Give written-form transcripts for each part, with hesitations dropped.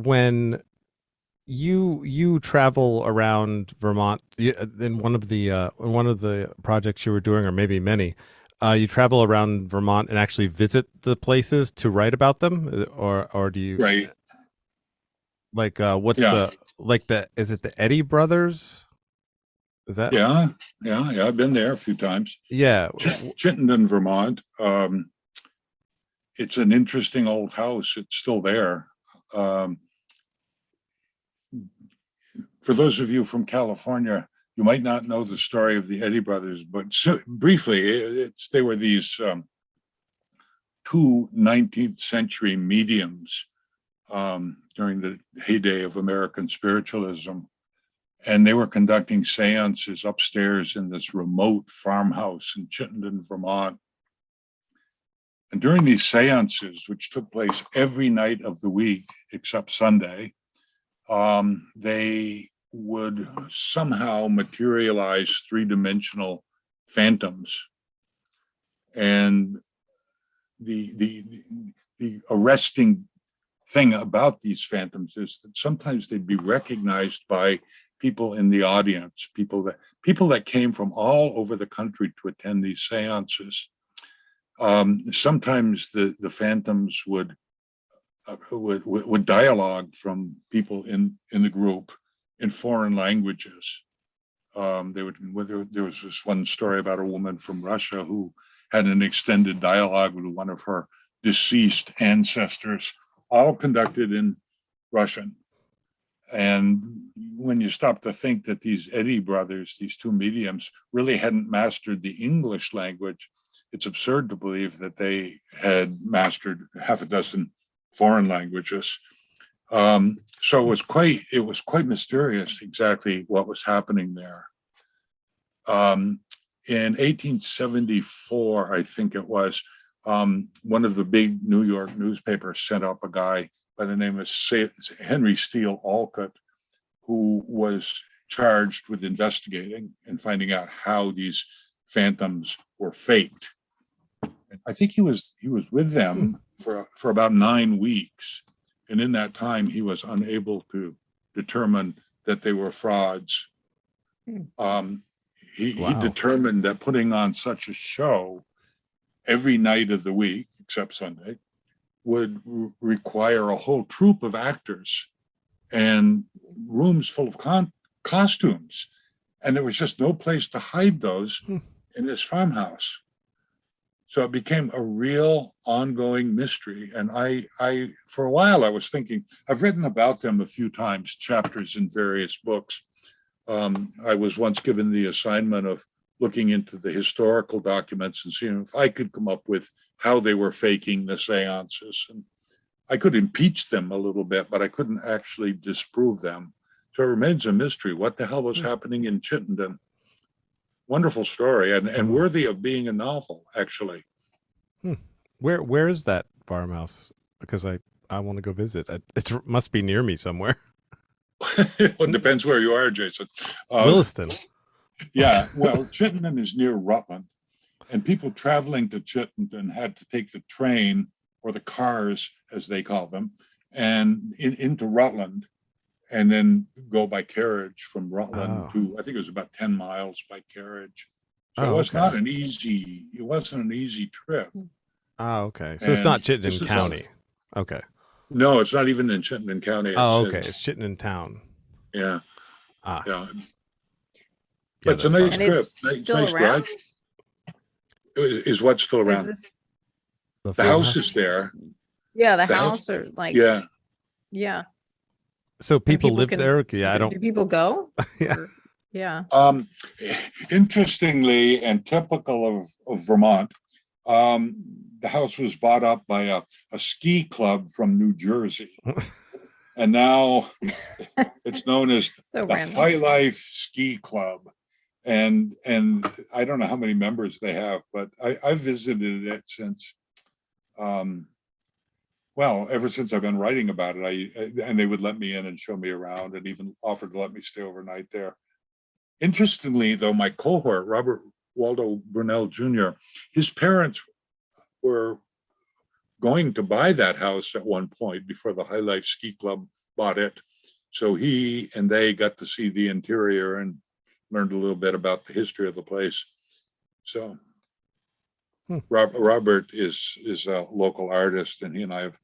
when you travel around Vermont in one of the projects you were doing, or maybe many, you travel around Vermont and actually visit the places to write about them, or do you Right. like what's Yeah. the like the is it the Eddy Brothers? Is that Yeah. Yeah. Yeah. I've been there a few times. yeah? Chittenden, Vermont. It's an interesting old house. It's still there. Um, for those of you from California, you might not know the story of the Eddy Brothers, but briefly, they were these two 19th century mediums during the heyday of American spiritualism. And they were conducting seances upstairs in this remote farmhouse in Chittenden, Vermont. And during these seances, which took place every night of the week except Sunday, they would somehow materialize three-dimensional phantoms. And the arresting thing about these phantoms is that sometimes they'd be recognized by people in the audience, people that came from all over the country to attend these seances. Sometimes the phantoms would dialogue from people in the group in foreign languages. There was this one story about a woman from Russia who had an extended dialogue with one of her deceased ancestors, all conducted in Russian. And when you stop to think that these Eddy brothers, these two mediums, really hadn't mastered the English language, it's absurd to believe that they had mastered half a dozen foreign languages. So it was quite mysterious exactly what was happening there. In 1874, I think it was, one of the big New York newspapers sent up a guy by the name of Henry Steele Alcott, who was charged with investigating and finding out how these phantoms were faked. I think he was with them for about 9 weeks, and in that time he was unable to determine that they were frauds. He determined that putting on such a show every night of the week, except Sunday, would require a whole troupe of actors and rooms full of costumes. And there was just no place to hide those in this farmhouse. So it became a real ongoing mystery. And I for a while, I was thinking, I've written about them a few times, chapters in various books. I was once given the assignment of looking into the historical documents and seeing if I could come up with how they were faking the seances. And I could impeach them a little bit, but I couldn't actually disprove them. So it remains a mystery. What the hell was happening in Chittenden? Wonderful story and worthy of being a novel, actually. Where is that farmhouse? Because I want to go visit. It must be near me somewhere. Well, it depends where you are, Jason. Williston. Yeah, well, Chittenden is near Rutland, and people traveling to Chittenden had to take the train or the cars, as they call them, and into Rutland, and then go by carriage from Rutland to, I think it was about 10 miles by carriage. So it was not an easy, it wasn't an easy trip. Oh, okay. So it's not Chittenden County. Okay. No, it's not even in Chittenden County. It's Chittenden town. Yeah. Yeah. But Yeah, it's a nice and trip. it's still nice around? drive. Is what's still around? The house is there. Yeah, the house or like yeah. So people live there? Yeah, I don't. Do people go? Yeah. Yeah. Interestingly and typical of Vermont, the house was bought up by a ski club from New Jersey. And now it's known as the High Life Ski Club. And I don't know how many members they have, but I've visited it since, ever since I've been writing about it. And they would let me in and show me around and even offered to let me stay overnight there. Interestingly, though, my cohort, Robert Waldo Brunel Jr., his parents were going to buy that house at one point before the High Life Ski Club bought it. So he and they got to see the interior and learned a little bit about the history of the place. So Robert is a local artist, and he and I have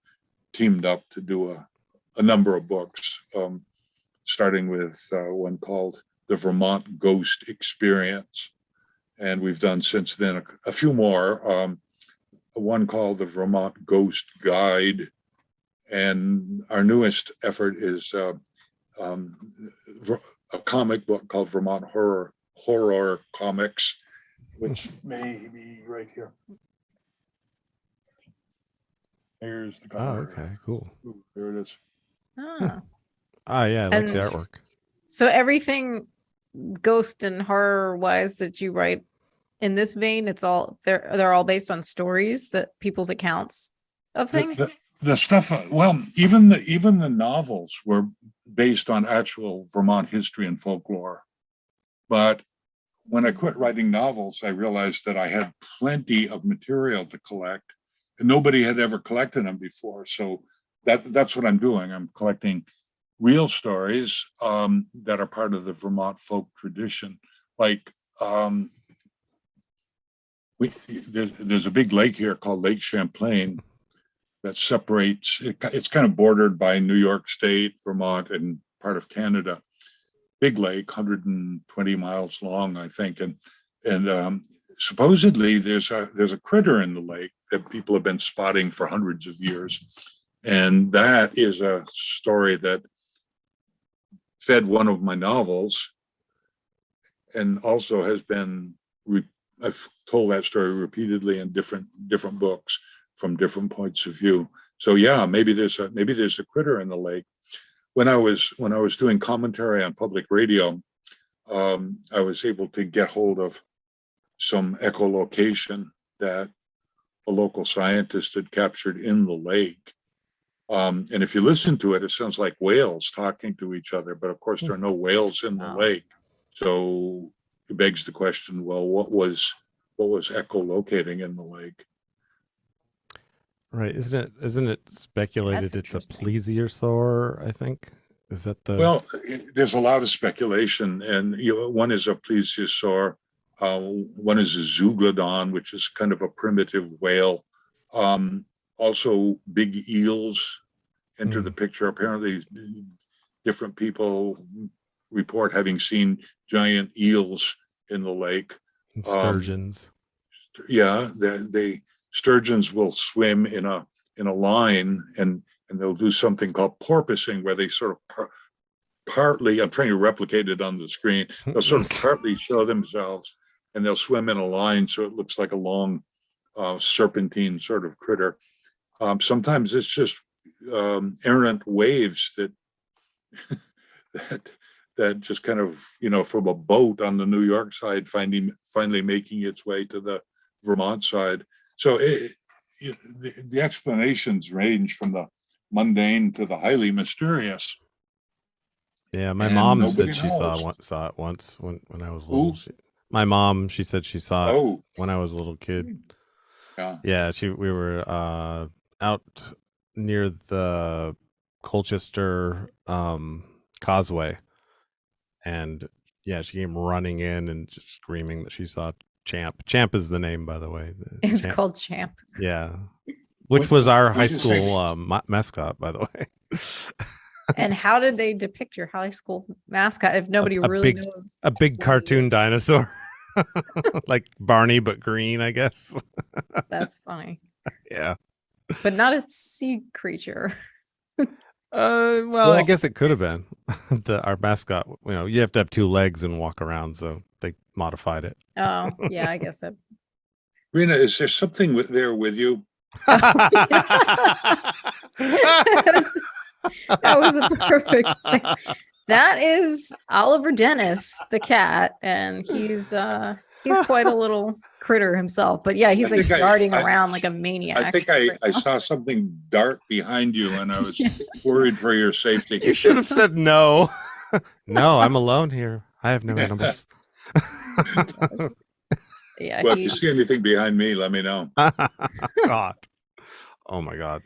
teamed up to do a number of books, starting with one called The Vermont Ghost Experience. And we've done since then a few more, one called The Vermont Ghost Guide. And our newest effort is a comic book called Vermont Horror Comics, which may be right here. Here's the cover. Oh, okay, cool. Ooh, there it is. Ah. Yeah, I like the artwork. So everything ghost and horror wise that you write in this vein, it's all they're all based on stories, that people's accounts of things. The stuff, well, even the novels were based on actual Vermont history and folklore. But when I quit writing novels, I realized that I had plenty of material to collect, and nobody had ever collected them before. So that's what I'm doing. I'm collecting real stories that are part of the Vermont folk tradition. Like there's a big lake here called Lake Champlain that separates, it's kind of bordered by New York State, Vermont, and part of Canada. Big lake, 120 miles long, I think. And supposedly there's a critter in the lake that people have been spotting for hundreds of years. And that is a story that fed one of my novels, and also has been, I've told that story repeatedly in different books from different points of view. So yeah, maybe there's a critter in the lake. When I was doing commentary on public radio, I was able to get hold of some echolocation that a local scientist had captured in the lake. And if you listen to it, it sounds like whales talking to each other, but of course there are no whales in the lake. So it begs the question, well, what was echolocating in the lake? Right. Isn't it speculated it's a plesiosaur, I think? Is that the... Well, there's a lot of speculation, and one is a plesiosaur, one is a zeuglodon, which is kind of a primitive whale. Also big eels enter the picture. Apparently different people report having seen giant eels in the lake. And sturgeons. Sturgeons will swim in a line, and they'll do something called porpoising, where they sort of partly, I'm trying to replicate it on the screen, they'll sort of partly show themselves, and they'll swim in a line so it looks like a long serpentine sort of critter. Sometimes it's just errant waves that just kind of, from a boat on the New York side, finally making its way to the Vermont side. So the explanations range from the mundane to the highly mysterious. Yeah, my mom said she saw it once when I was little. My mom, she said she saw it when I was a little kid. Yeah, we were out near the Colchester Causeway, and yeah, she came running in and just screaming that she saw Champ. Champ is the name, by the way. It's called Champ. Yeah, which was our high school mascot, by the way. And how did they depict your high school mascot if nobody really knows? A big cartoon dinosaur. Like Barney, but green, I guess. That's funny. Yeah. But not a sea creature. Well, I guess it could have been. Our mascot, you have to have two legs and walk around, so they modified it. Oh, yeah, I guess that. Rena, is there something there with you? That was a perfect thing. That is Oliver Dennis, the cat, and he's quite a little critter himself. But yeah, he's like darting around like a maniac. I think I saw something dart behind you, and I was worried for your safety. You should have said no. No, I'm alone here. I have no animals. Yeah. Well, if you see anything behind me, let me know. God. Oh my God.